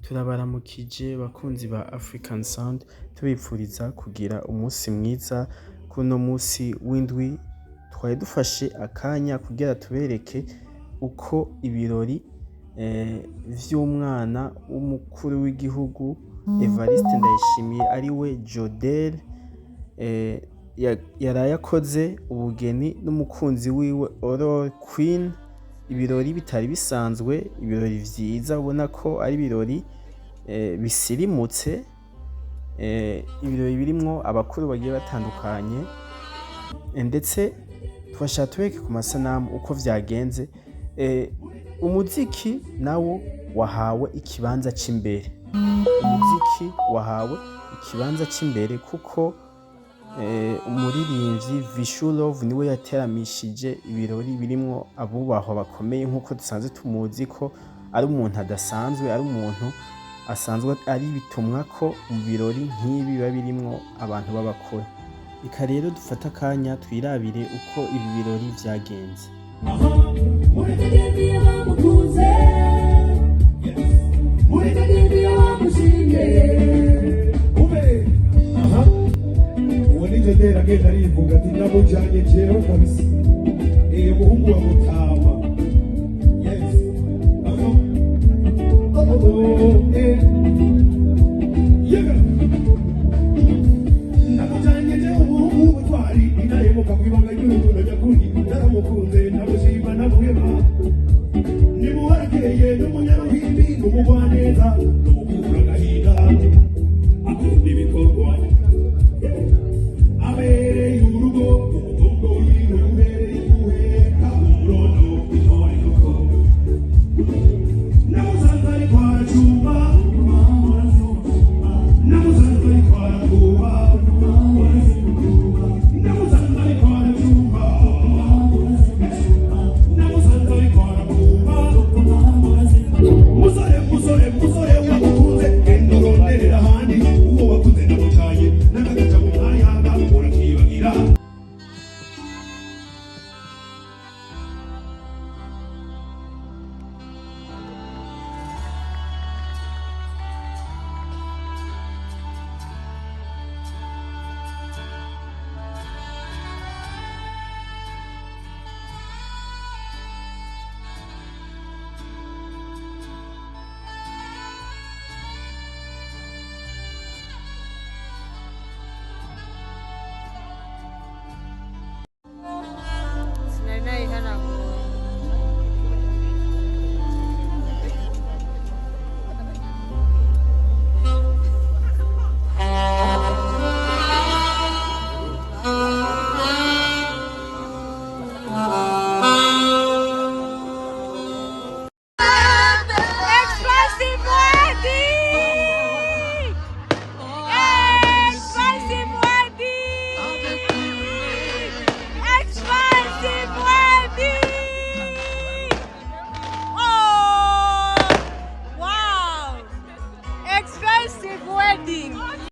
Turabaramukije bakunzi ba African Sound tubipfuriza kugira umunsi mwiza kuno munsi w'indwi twari dufashe akanya kugira tubereke uko ibirori vy'umwana w'umukuru w'igihugu Evariste Ndayishimiye ariwe Jodel yarayakoze ubugeni n'umukunzi wiwe Queen. Ibirori bitari bisanzwe, ibirori vyiza ubona ko ari ibirori bisirimutse, ibirori birimwo abakuru bagiye batandukanye, ndetse twashaka tubereke ku masanamu uko vyagenze. Umuziki nawo wahawe ikibanza c'imbere, umuziki wahawe ikibanza c'imbere kuko umuririmbyi VICHOU LOVE niwe yateramishije ibirori birimwo abubahwa bakomeye nk'uko dusanzwe tumuzi ko ari umuntu adasanzwe, ari umuntu asanzwe ari bitumwa ko mu birori nk'ibi biba birimwo abantu b'abakuru. Reka rero dufate akanya twirabire uko ibi birori vyagenze. Jodel agenda arivuga ati ndamujanye kera kabisa muhungu wa Mutama. Yes. Ndamujanye je umuhungu w'intwari indahemuka kwibanga ry'urukundo nyakundi naramukunze ndamushima ndamuheba nimuharakeye n'umunyaruhimbi n'umugwaneza